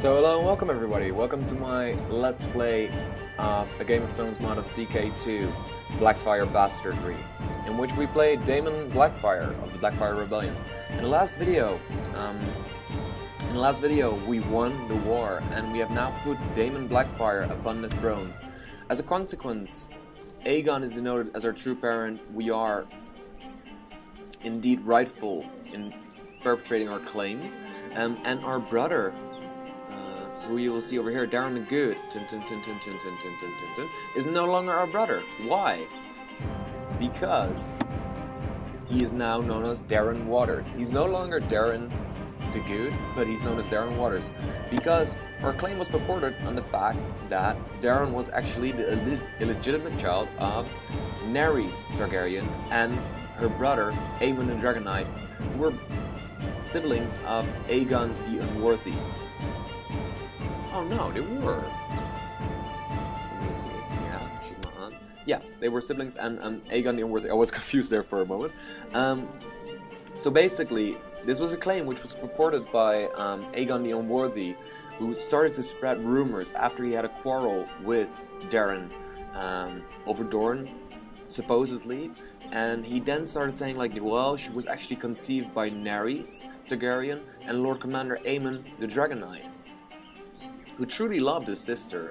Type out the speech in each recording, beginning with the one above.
So hello and welcome everybody, welcome to my Let's Play of a Game of Thrones mod of CK2, Blackfyre Bastardry, in which we played Daemon Blackfyre of the Blackfyre Rebellion. In the last video, we won the war and we have now put Daemon Blackfyre upon the throne. As a consequence, Aegon is denoted as our true parent. We are indeed rightful in perpetrating our claim, and our brother, who you will see over here, Daeron the Good, is no longer our brother. Why? Because he is now known as Daeron Waters. He's no longer Daeron the Good, but he's known as Daeron Waters. Because our claim was purported on the fact that Daeron was actually the illegitimate child of Daenerys Targaryen and her brother, Aemon the Dragon Knight, who were siblings of Aegon the Unworthy. Oh no, they were. Let me see. Yeah, they were siblings and Aegon the Unworthy. I was confused there for a moment. So basically, this was a claim which was purported by Aegon the Unworthy, who started to spread rumors after he had a quarrel with Daeron over Dorne, supposedly. And he then started saying, like, well, she was actually conceived by Daenerys Targaryen and Lord Commander Aemon the Dragon Knight, who truly loved his sister.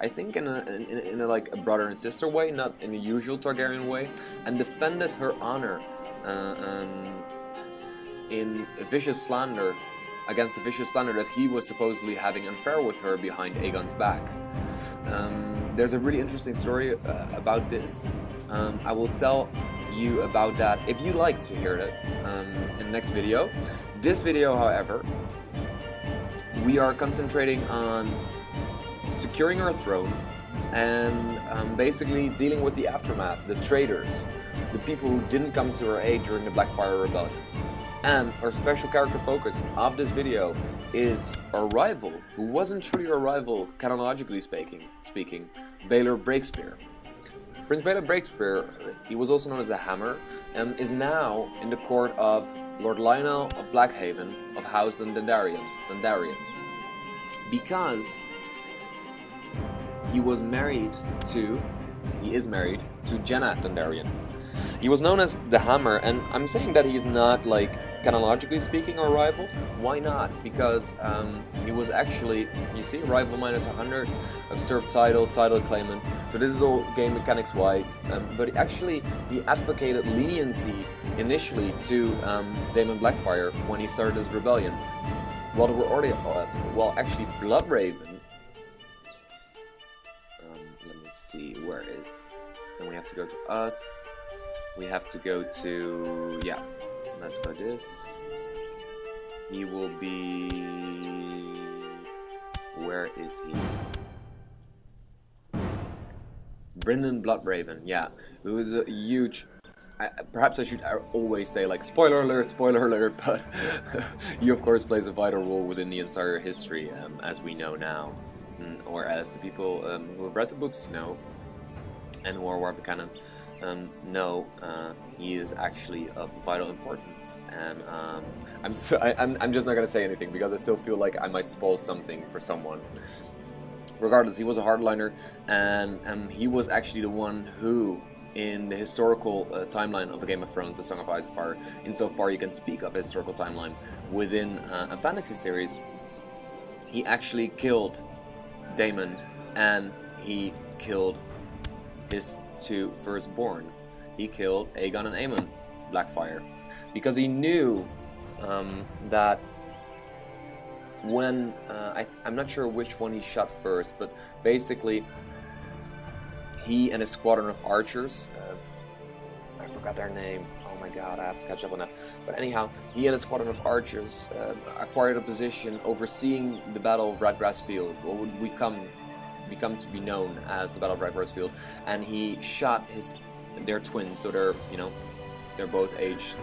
I think in a like a brother and sister way, not in the usual Targaryen way, and defended her honor in a vicious slander against the vicious slander that he was supposedly having an affair with her behind Aegon's back. There's a really interesting story about this. I will tell you about that if you like to hear that in the next video. This video, however, we are concentrating on securing our throne and basically dealing with the aftermath, the traitors, the people who didn't come to our aid during the Blackfyre Rebellion. And our special character focus of this video is our rival, who wasn't truly our rival, chronologically speaking, Baelor Breakspear. Prince Baelor Breakspear, he was also known as the Hammer, is now in the court of Lord Lionel of Blackhaven of House Dandarion, because he is married to Jenna Dandarion. He was known as the Hammer, and I'm saying that he's not, like, chronologically speaking, our rival. Why not? Because he was actually, you see, rival minus 100, usurped title claimant. So this is all game mechanics wise. But actually, he advocated leniency initially to Daemon Blackfyre when he started his rebellion. While they were already, actually, Bloodraven. Let me see, where is? Then we have to go to us. We have to go to, yeah, let's go this. He will be, where is he? Brynden Bloodraven, yeah. It was a huge, perhaps I should always say, like, spoiler alert, but he of course plays a vital role within the entire history, as we know now. Or as the people who have read the books know, and who are aware of the canon, he is actually of vital importance. And I'm just not gonna say anything because I still feel like I might spoil something for someone. Regardless, he was a hardliner, and he was actually the one who, in the historical timeline of the Game of Thrones, The Song of Ice and Fire, insofar you can speak of a historical timeline within a fantasy series, he actually killed Daemon, and he killed his two firstborn. He killed Aegon and Aemon Blackfyre because he knew that when I'm not sure which one he shot first, but basically he and his squadron of archers, I forgot their name, oh my god, I have to catch up on that, but anyhow, he and his squadron of archers acquired a position overseeing the Battle of Redgrass Field, what would become to be known as the Battle of Redgrass Field, and he shot their twins, so they're both aged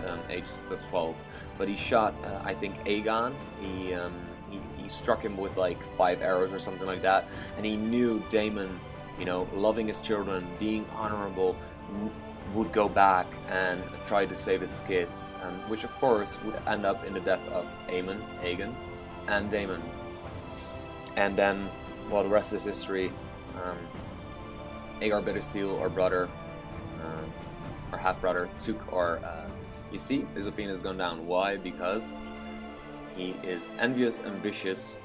12, but he shot I think Aegon. He struck him with like 5 arrows or something like that, and he knew Daemon, loving his children, being honorable, would go back and try to save his kids, which of course would end up in the death of Aegon, and Daemon. And then, well, the rest is history. Aegon Bittersteel, our brother, our half-brother, took our... you see, his opinion has gone down. Why? Because he is envious, ambitious,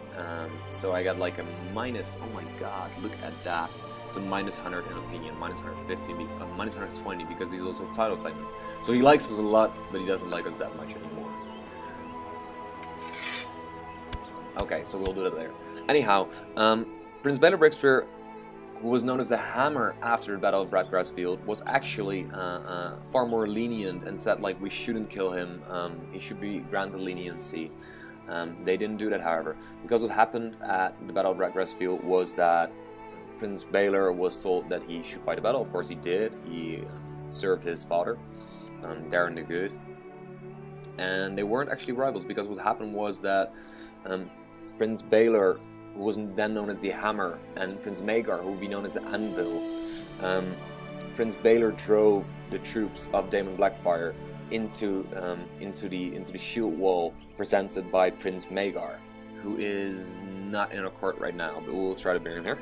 so I got like a minus... Oh my god, look at that. It's a minus 100 in opinion, minus 150, minus 120, because he's also a title claimant. So he likes us a lot, but he doesn't like us that much anymore. Okay, so we'll do that later. Anyhow, Prince Baelor Breakspear, who was known as the Hammer after the Battle of Bradgrassfield, was actually far more lenient and said, like, we shouldn't kill him, he should be granted leniency. They didn't do that, however, because what happened at the Battle of Bradgrassfield was that Prince Baelor was told that he should fight a battle. Of course he did. He served his father, Daeron the Good, and they weren't actually rivals, because what happened was that Prince Baelor, who was then known as the Hammer, and Prince Maegor, who would be known as the Anvil, Prince Baelor drove the troops of Daemon Blackfyre into the shield wall presented by Prince Maegor, who is not in a court right now, but we'll try to bring him here.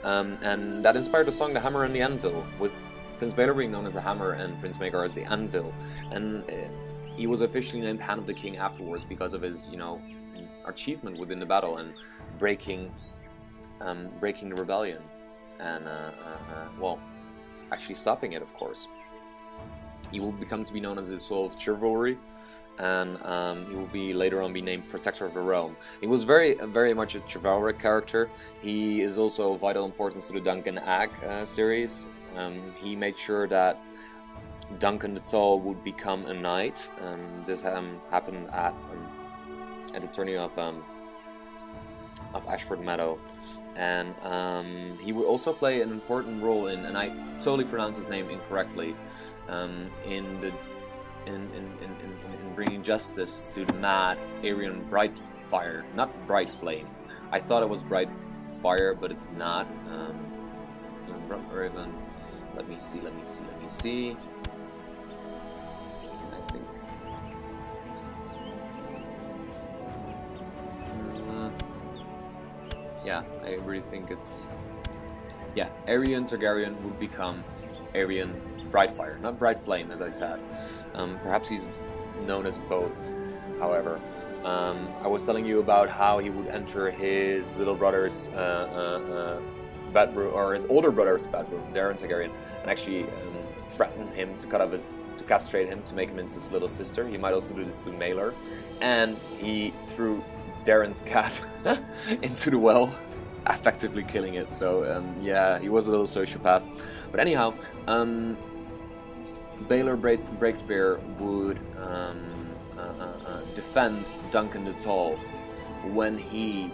And that inspired the song "The Hammer and the Anvil," with Prince Baelor being known as the Hammer and Prince Maegor as the Anvil. And he was officially named Hand of the King afterwards because of his, achievement within the battle and breaking the rebellion, and well, actually stopping it, of course. He will become to be known as the Soul of Chivalry, and he will be later on be named Protector of the Realm. He was very much a chivalric character. He is also of vital importance to the Duncan Ag series. He made sure that Duncan the Tall would become a knight. This happened at the tourney of Ashford Meadow, and he would also play an important role in, and I totally pronounce his name incorrectly, in bringing justice to the mad Aerion Brightfire, not Bright Flame. I thought it was Bright Fire, but it's not. Raven. Let me see. I think. Yeah, I really think it's... Yeah, Aerion Targaryen would become Aerion Brightfire, not Bright Flame, as I said. Perhaps he's known as both, however. I was telling you about how he would enter his little brother's bedroom, or his older brother's bedroom, Daeron Targaryen, and actually threaten him to castrate him, to make him into his little sister. He might also do this to Maelor, and he threw Daeron's cat into the well, effectively killing it. So yeah, he was a little sociopath. But anyhow, Baelor Breakspear would defend Duncan the Tall when he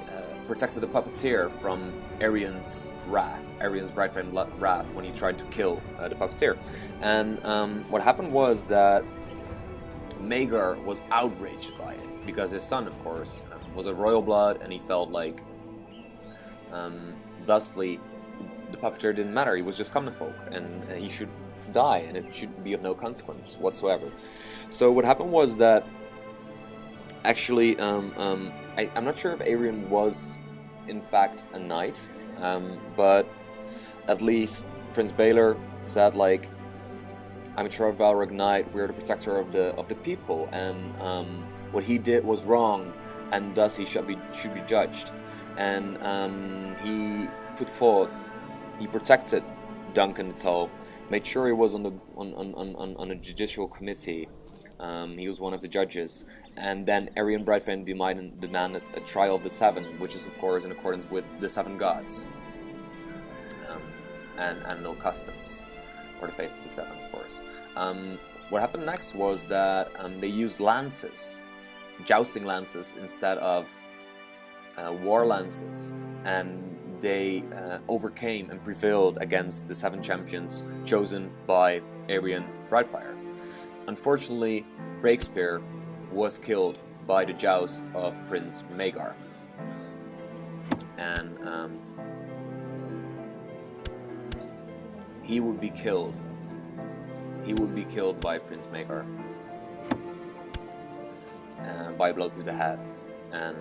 protected the puppeteer from Aerion's wrath, Aerion's bright flame wrath, when he tried to kill the puppeteer. And what happened was that Maegor was outraged by it, because his son, of course, was a royal blood, and he felt like, thusly, the puppeteer didn't matter. He was just common folk, and he should die, and it should be of no consequence whatsoever. So what happened was that, actually, I'm not sure if Aerion was, in fact, a knight, but at least Prince Baelor said, like, I'm a Valrog knight, we're the protector of the people, and what he did was wrong, and thus he should be judged. And he protected Duncan the Tall, made sure he was on a judicial committee. He was one of the judges, and then Aerion Brightflame demanded a trial of the seven, which is of course in accordance with the seven gods and no customs, or the faith of the seven, of course. What happened next was that they used lances, jousting lances, instead of war lances, and they overcame and prevailed against the seven champions chosen by Aerion Brightfyre. Unfortunately, Breakspear was killed by the joust of Prince Maegor, and he would be killed. He would be killed by Prince Maegor by a blow to the head, And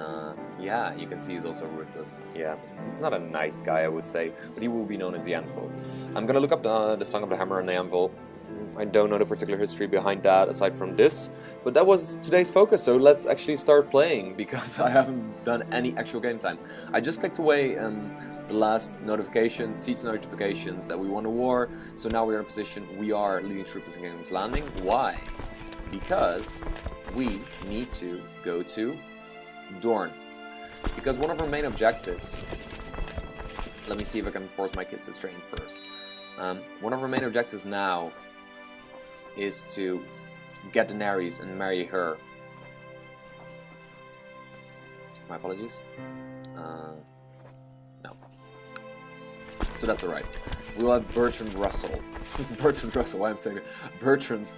yeah, you can see he's also ruthless. Yeah, he's not a nice guy, I would say, but he will be known as the Anvil. I'm gonna look up the Song of the Hammer and the Anvil. I don't know the particular history behind that aside from this, but that was today's focus, so let's actually start playing, because I haven't done any actual game time. I just clicked away the last notifications, siege notifications, that we won a war, so now we're in a position, we are leading troops in King's Landing. Why? Because we need to go to Dorne. Because one of our main objectives, let me see if I can force my kids to train first. One of our main objectives now is to get Daenerys and marry her. My apologies. No. So that's alright. We'll have Bertrand Russell. Bertrand Russell, why I'm saying it? Bertrand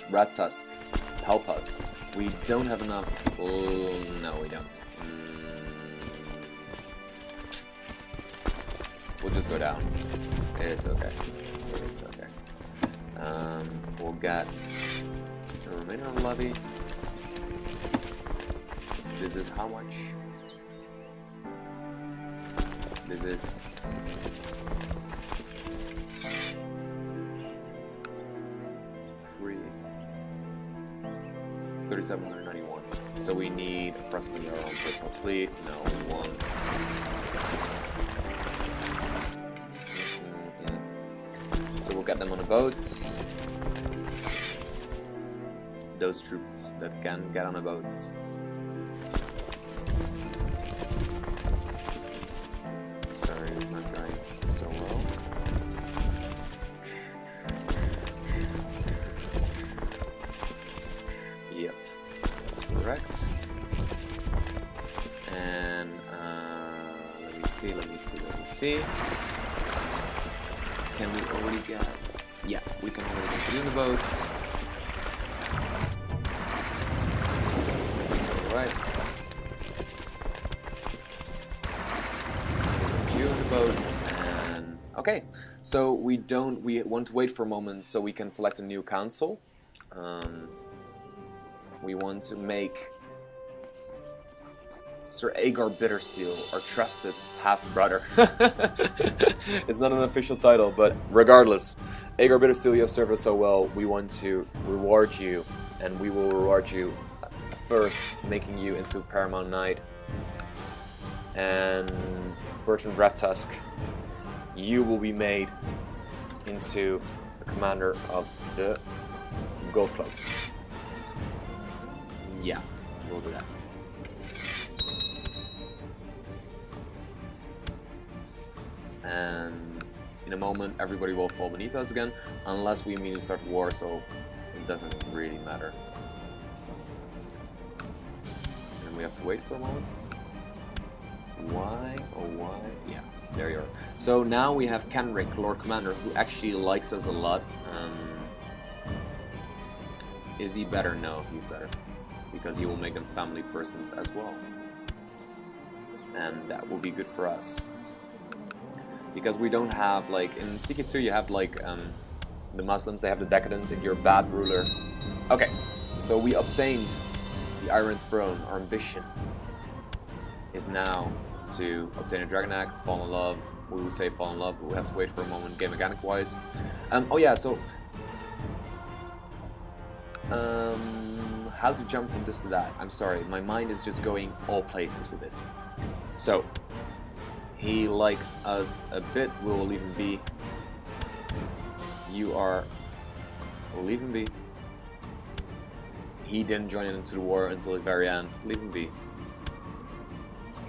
Red Tusk. Help us. We don't have enough. No, we don't. We'll just go down. It's okay. It's okay. We'll get the remainder of the levy. This is how much? This is 3,791. So we need approximately our own personal fleet. No, we won't. So we'll get them on the boats. Those troops that can get on the boats. Sorry, it's not going so well. Yep, that's correct. And let me see. Can we already get? Yeah, we can already get through the boats. That's alright. You in the boats, and okay. So we want to wait for a moment so we can select a new council. We want to make Sir Aegor Bittersteel, our trusted half-brother. It's not an official title, but regardless, Aegor Bittersteel, you have served us so well. We want to reward you, and we will reward you first, making you into Paramount Knight. And Bertrand Red Tusk, you will be made into the commander of the Gold Cloaks. Yeah, we'll do that. And in a moment everybody will fall beneath us again, unless we immediately start war, so it doesn't really matter. And we have to wait for a moment. Why? Oh, why? Yeah, there you are. So now we have Kenrick, Lord Commander, who actually likes us a lot. Is he better? No, he's better. Because he will make them family persons as well. And that will be good for us. Because we don't have, like, in CK2 you have, like, the Muslims, they have the Decadence if you're a bad ruler. Okay, so we obtained the Iron Throne. Our ambition is now to obtain a Dragon Egg, fall in love. We would say fall in love, but we have to wait for a moment, game mechanic wise. Oh yeah, so how to jump from this to that? I'm sorry, my mind is just going all places with this. So he likes us a bit, we will leave him be. We'll leave him be. He didn't join into the war until the very end, leave him be.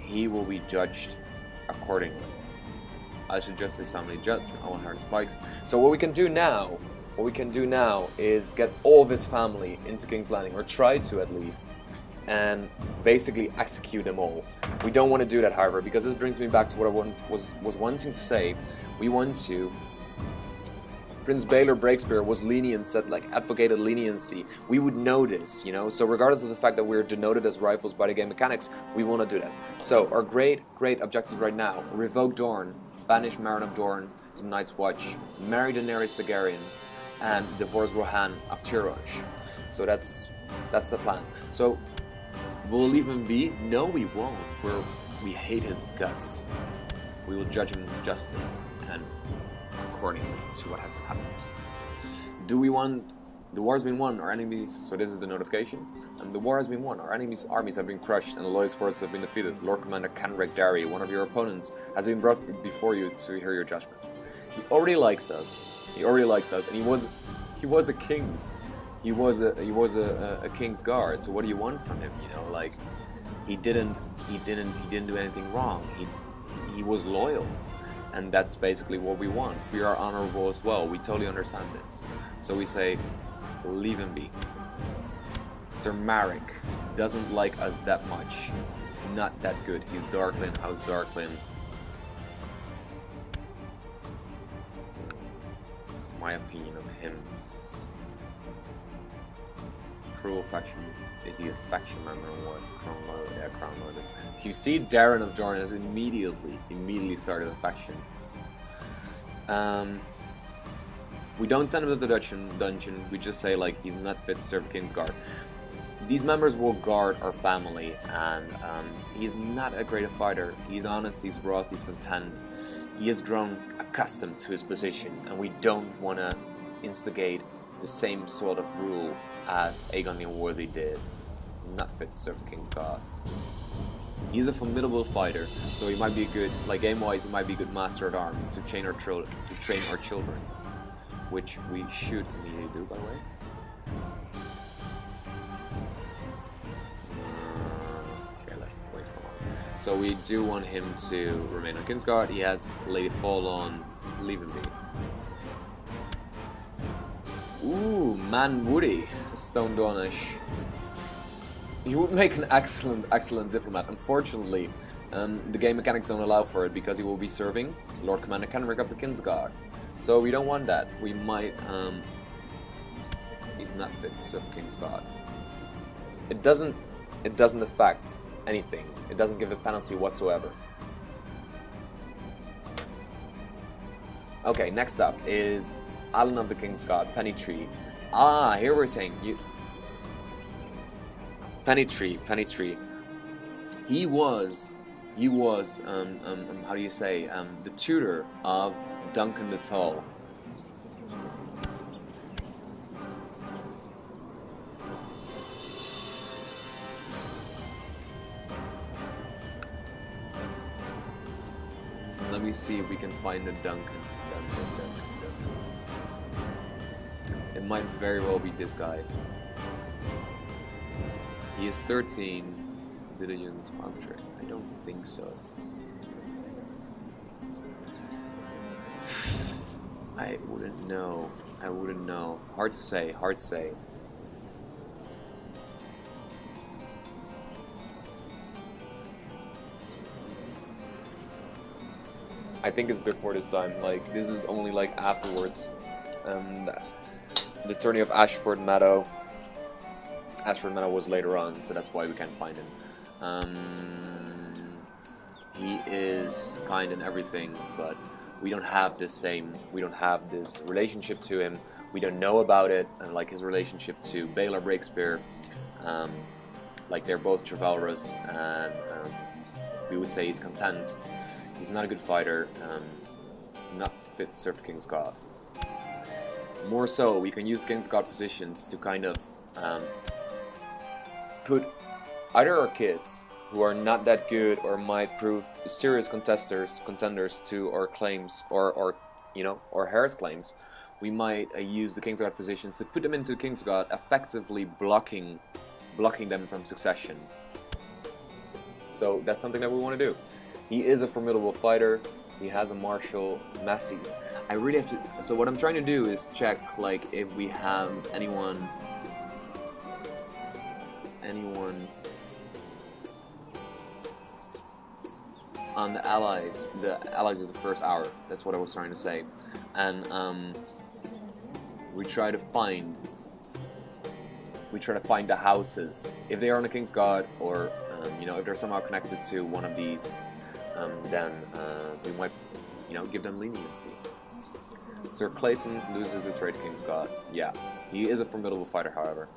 He will be judged accordingly. I suggest his family judge. I want her spikes. So what we can do now is get all of his family into King's Landing, or try to at least, and basically execute them all. We don't want to do that, however, because this brings me back to what I was wanting to say. We want to. Prince Baelor Breakspear was lenient, said, like, advocated leniency. We would know this, you know. So regardless of the fact that we're denoted as rivals by the game mechanics, we want to do that. So our great objectives right now: revoke Dorne, banish Maron of Dorne to Night's Watch, marry Daenerys Targaryen, and divorce Rohan of Tyrosh. So that's the plan. So We'll leave him be? No, we won't. We hate his guts. We will judge him justly and accordingly to what has happened. Do we want... The war has been won, our enemies... So this is the notification. The war has been won, our enemies' armies have been crushed, and the loyalist forces have been defeated. Lord Commander Canric Darry, one of your opponents, has been brought before you to hear your judgment. He already likes us. He already likes us, and he was a king's. He was a king's guard. So what do you want from him? You know, like he didn't do anything wrong. He was loyal, and that's basically what we want. We are honorable as well. We totally understand this. So we say, leave him be. Sir Marek doesn't like us that much. Not that good. He's Darklyn, House Darklyn. My opinion of him. Cruel faction. Is he a faction member or what? Crown Lord, yeah, Crown Lord is. So you see Daeron of Dorne has immediately started a faction. We don't send him to the dungeon, we just say like he's not fit to serve King's Guard. These members will guard our family, and he's not a great fighter. He's honest, he's wroth, he's content. He has grown accustomed to his position, and we don't want to instigate the same sort of rule as Aegon the Unworthy did. Not fit to serve the King's Guard. He's a formidable fighter, so he might be a good, like game-wise, he might be a good master at arms to train our children, which we should immediately do, by the way. So we do want him to remain on Kingsguard. He has Lady Fall on, leave him be. Ooh, Man Woody, Stone Dawnish. He would make an excellent diplomat. Unfortunately, the game mechanics don't allow for it because he will be serving Lord Commander Kenrick of the Kingsguard. So we don't want that. We might, he's not fit to serve Kingsguard. It doesn't affect anything. It doesn't give a penalty whatsoever. Okay, next up is Island of the Kingsguard, Pennytree. Ah, here we're saying you. Pennytree. He was how do you say, the tutor of Duncan the Tall. Let me see if we can find a Duncan. It might very well be this guy. He is 13. Did a young sponsorship? I don't think so. I wouldn't know. Hard to say. I think it's before this time. Like, this is only like afterwards. The tourney of Ashford Meadow. Ashford Meadow was later on, so that's why we can't find him. He is kind and everything, but we don't have this relationship to him. We don't know about it, and like his relationship to Baelor Breakspear. Like they're both chivalrous, and we would say he's content. He's not a good fighter, not fit to serve the King's God. More so, we can use the King's God positions to kind of put either our kids, who are not that good or might prove serious contenders to our claims, or Harris claims. We might use the King's God positions to put them into King's God, effectively blocking them from succession. So that's something that we want to do. He is a formidable fighter. He has a martial Massey's. I really have to. So what I'm trying to do is check like if we have anyone on the allies of the first hour. That's what I was trying to say. And we try to find the houses if they are on the King's God, or if they're somehow connected to one of these. Then we might, give them leniency. Sir Clayton loses the trade King's God. Yeah, he is a formidable fighter, however.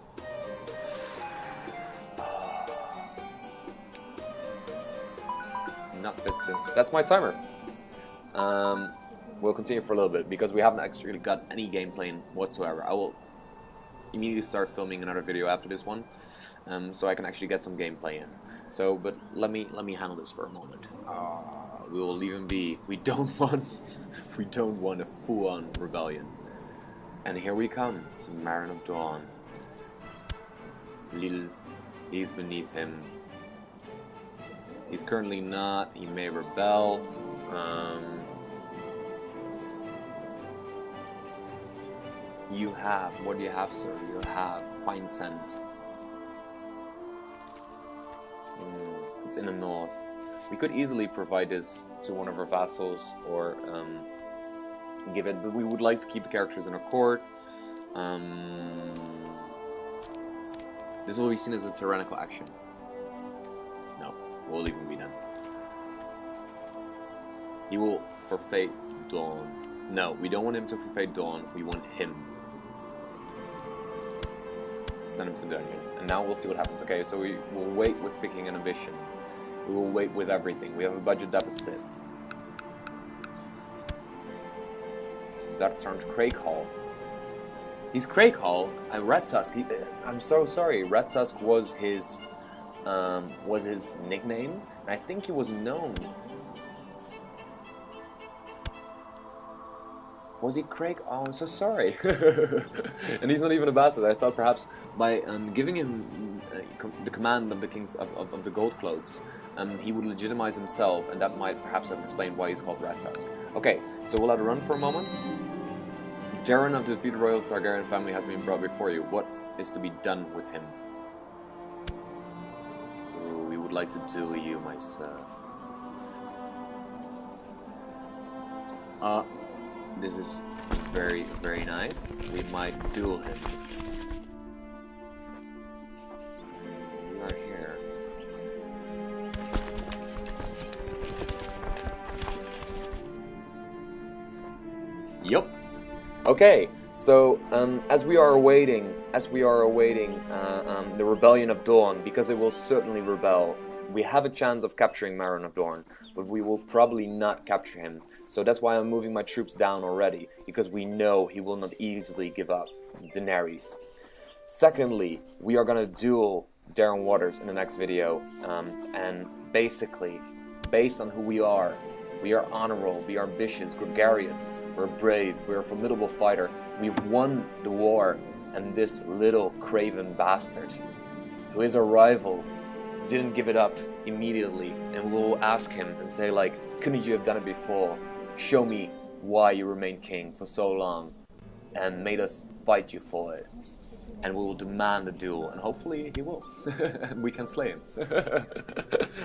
not fit soon. That's my timer. We'll continue for a little bit because we haven't actually got any gameplay in whatsoever. I will immediately start filming another video after this one, so I can actually get some gameplay in. So, but let me handle this for a moment. We will leave him be. We don't want a full-on rebellion. And here we come to Maron of Dorne. Lil, he's beneath him. He's currently not. He may rebel. You have. What do you have, sir? You have fine sense. It's in the north. We could easily provide this to one of our vassals or give it, but we would like to keep the characters in our court. This will be seen as a tyrannical action. No, we'll leave him be then. He will forfeit Dawn. No, we don't want him to forfeit Dawn. We want him. Send him to the dungeon. And now we'll see what happens. Okay, so we will wait with picking an ambition. We will wait with everything. We have a budget deficit. That turned Craighall. He's Craighall. Red Tusk. I'm so sorry. Red Tusk was his nickname. And I think he was known. Was he Craig? Oh, I'm so sorry. And he's not even a bastard. I thought perhaps by giving him the command of the kings of the Gold Cloaks, he would legitimize himself, and that might perhaps have explained why he's called Red Tusk. Okay, so we'll let it run for a moment. Daeron of the defeated royal Targaryen family has been brought before you. What is to be done with him? Ooh, we would like to duel you, my sir. This is very, very nice. We might duel him. We are here. Yup. Okay. So as we are awaiting the rebellion of Dawn, because they will certainly rebel. We have a chance of capturing Maron of Dorne, but we will probably not capture him. So that's why I'm moving my troops down already, because we know he will not easily give up Daenerys. Secondly, we are gonna duel Daeron Waters in the next video, and basically, based on who we are honorable, we are ambitious, gregarious, we're brave, we're a formidable fighter, we've won the war, and this little craven bastard, who is our rival, didn't give it up immediately, and we'll ask him and say, like, couldn't you have done it before? Show me why you remained king for so long and made us fight you for it. And we will demand a duel, and hopefully he will. We can slay him.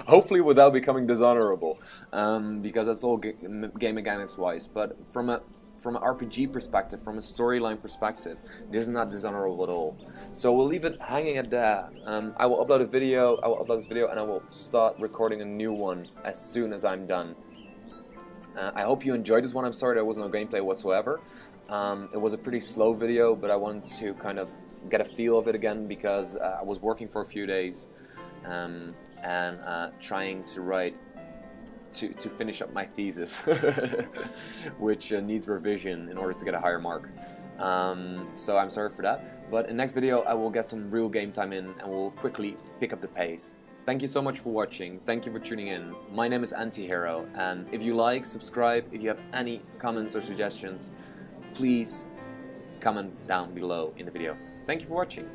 Hopefully without becoming dishonorable, because that's all game mechanics wise. But from an RPG perspective, from a storyline perspective, this is not dishonorable at all. So we'll leave it hanging at that. I will upload a video. I will upload this video, and I will start recording a new one as soon as I'm done. I hope you enjoyed this one. I'm sorry there was no gameplay whatsoever. It was a pretty slow video, but I wanted to kind of get a feel of it again because I was working for a few days and trying to write. To finish up my thesis, which needs revision in order to get a higher mark. So I'm sorry for that. But in the next video, I will get some real game time in and we'll quickly pick up the pace. Thank you so much for watching. Thank you for tuning in. My name is Antihero, and if you like, subscribe. If you have any comments or suggestions, please comment down below in the video. Thank you for watching.